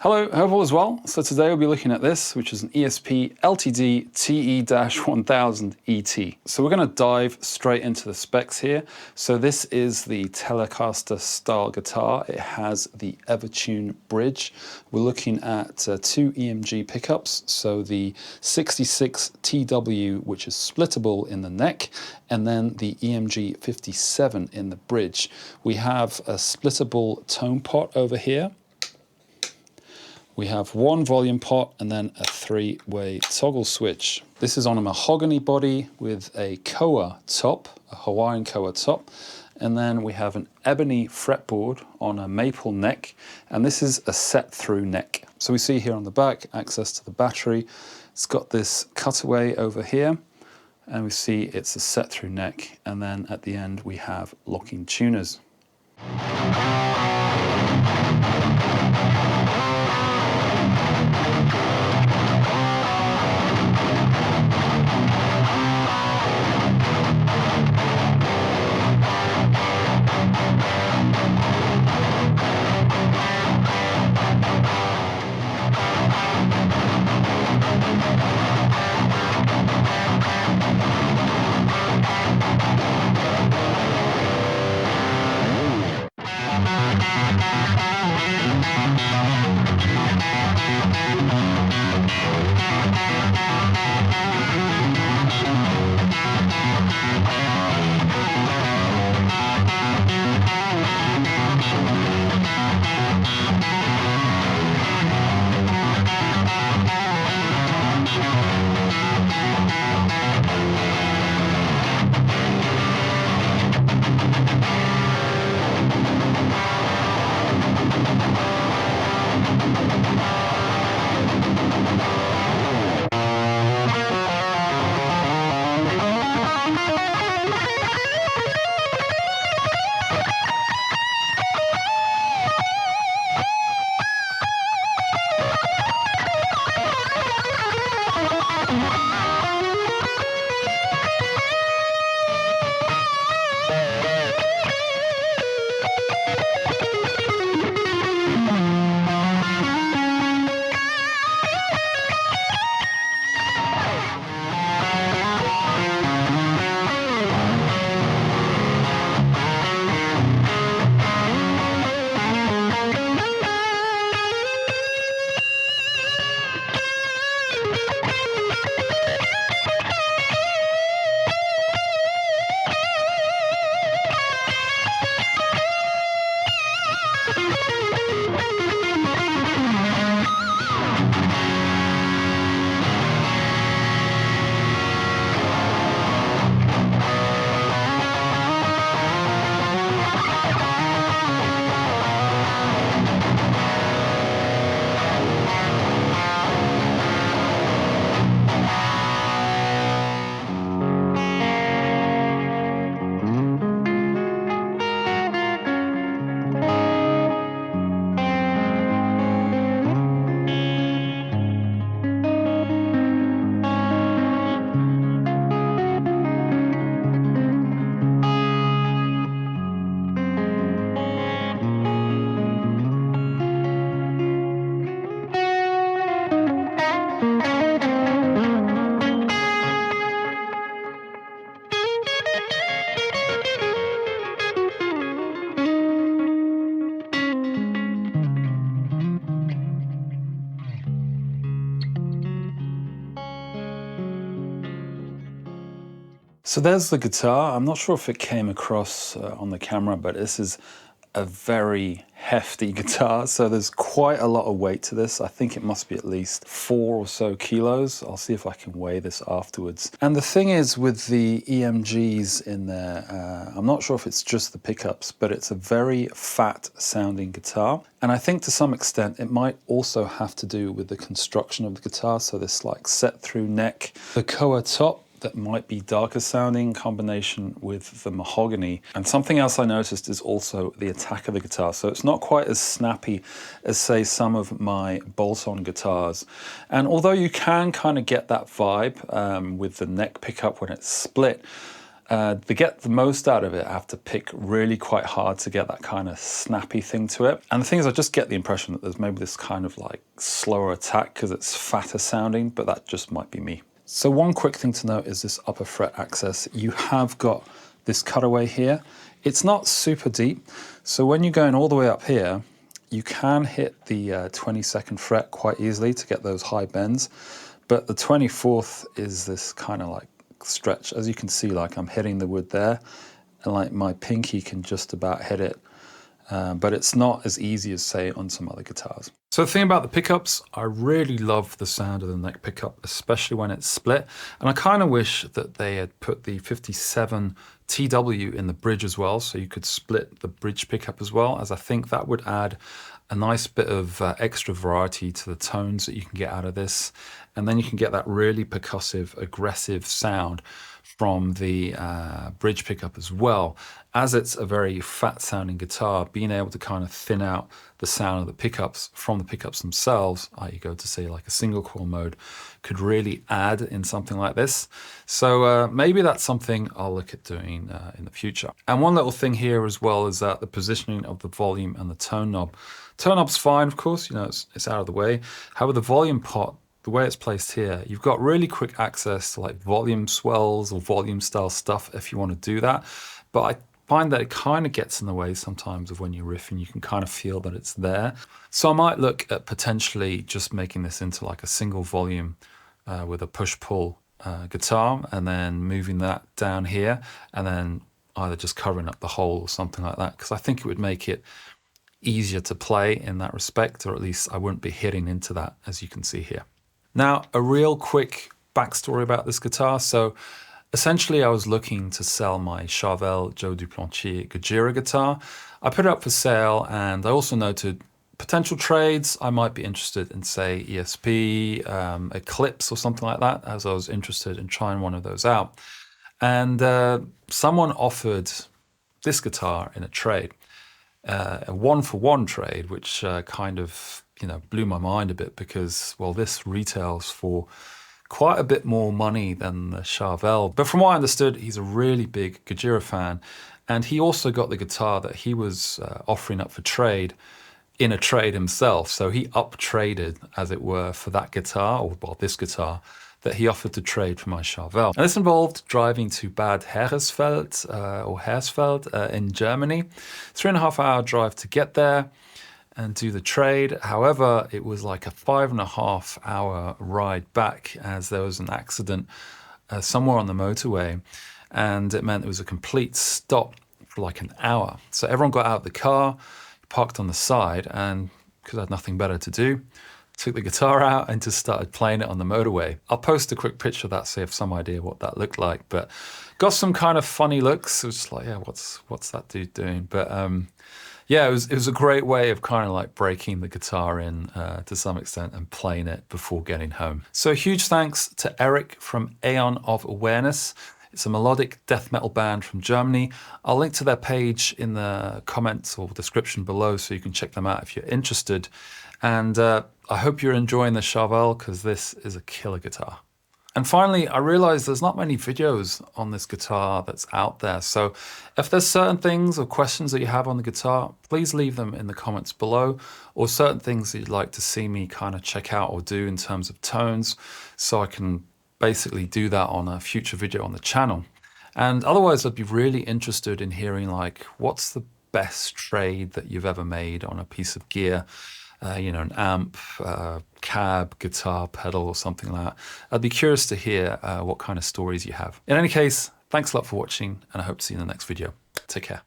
Hello, hope all is well. So today we'll be looking at this, which is an ESP LTD TE-1000 ET. So we're going to dive straight into the specs here. So this is the Telecaster style guitar. It has the Evertune bridge. We're looking at two EMG pickups. So the 66 TW, which is splittable in the neck, and then the EMG 57 in the bridge. We have a splittable tone pot over here. We have one volume pot and then a three-way toggle switch. This is on a mahogany body with a Koa top, a Hawaiian Koa top. And then we have an ebony fretboard on a maple neck. And this is a set-through neck. So we see here on the back, access to the battery. It's got this cutaway over here. And we see it's a set-through neck. And then at the end, we have locking tuners. So there's the guitar. I'm not sure if it came across on the camera, but this is a very hefty guitar. So there's quite a lot of weight to this. I think it must be at least 4 or so kilos. I'll see if I can weigh this afterwards. And the thing is with the EMGs in there, I'm not sure if it's just the pickups, but it's a very fat sounding guitar. And I think to some extent it might also have to do with the construction of the guitar. So this like set through neck, the Koa top, that might be darker sounding in combination with the mahogany. And something else I noticed is also the attack of the guitar. So it's not quite as snappy as, say, some of my bolt-on guitars. And although you can kind of get that vibe with the neck pickup when it's split, To get the most out of it, I have to pick really quite hard to get that kind of snappy thing to it. And the thing is, I just get the impression that there's maybe this kind of like slower attack because it's fatter sounding, but that just might be me. So one quick thing to note is this upper fret access. You have got this cutaway here. It's not super deep. So when you're going all the way up here, you can hit the 22nd fret quite easily to get those high bends. But the 24th is this kind of like stretch. As you can see, like I'm hitting the wood there and like my pinky can just about hit it. But it's not as easy as say on some other guitars. So the thing about the pickups, I really love the sound of the neck pickup, especially when it's split. And I kind of wish that they had put the 57 TW in the bridge as well, so you could split the bridge pickup as well, as I think that would add a nice bit of extra variety to the tones that you can get out of this. And then you can get that really percussive, aggressive sound from the bridge pickup as well. As it's a very fat sounding guitar, being able to kind of thin out the sound of the pickups from the pickups themselves, i.e. go to say like a single coil mode, could really add in something like this. So maybe that's something I'll look at doing in the future. And one little thing here as well is that the positioning of the volume and the tone knob. Tone knob's fine, of course, you know, it's out of the way. However, the volume pot, the way it's placed here, you've got really quick access to like volume swells or volume style stuff if you want to do that. But I find that it kind of gets in the way sometimes of when you're riffing. You can kind of feel that it's there. So I might look at potentially just making this into like a single volume with a push-pull guitar and then moving that down here and then either just covering up the hole or something like that, because I think it would make it easier to play in that respect, or at least I wouldn't be hitting into that, as you can see here. Now, a real quick backstory about this guitar. So essentially, I was looking to sell my Charvel Joe Duplantier Gojira guitar. I put it up for sale, and I also noted potential trades. I might be interested in, say, ESP, Eclipse, or something like that, as I was interested in trying one of those out. And someone offered this guitar in a trade, a one-for-one trade, which kind of, you know, blew my mind a bit because, well, this retails for quite a bit more money than the Charvel. But from what I understood, he's a really big Gojira fan, and he also got the guitar that he was offering up for trade in a trade himself. So he up-traded, as it were, for that guitar, or well, this guitar, that he offered to trade for my Charvel. And this involved driving to Bad Hersfeld in Germany. 3.5 hour drive to get there and do the trade. However, it was like a 5.5 hour ride back, as there was an accident somewhere on the motorway, and it meant it was a complete stop for like an hour. So everyone got out of the car, parked on the side, and because I had nothing better to do, took the guitar out and just started playing it on the motorway. I'll post a quick picture of that so you have some idea what that looked like, but got some kind of funny looks. It was just like, yeah, what's that dude doing? But yeah, it was a great way of kind of like breaking the guitar in to some extent and playing it before getting home. So a huge thanks to Erik from Aeon of Awareness. It's a melodic death metal band from Germany. I'll link to their page in the comments or description below so you can check them out if you're interested. And I hope you're enjoying the Charvel, because this is a killer guitar. And finally, I realized there's not many videos on this guitar that's out there. So if there's certain things or questions that you have on the guitar, please leave them in the comments below, or certain things that you'd like to see me kind of check out or do in terms of tones, so I can basically do that on a future video on the channel. And otherwise, I'd be really interested in hearing like, what's the best trade that you've ever made on a piece of gear? You know, an amp, cab, guitar, pedal, or something like that. I'd be curious to hear what kind of stories you have. In any case, thanks a lot for watching, and I hope to see you in the next video. Take care.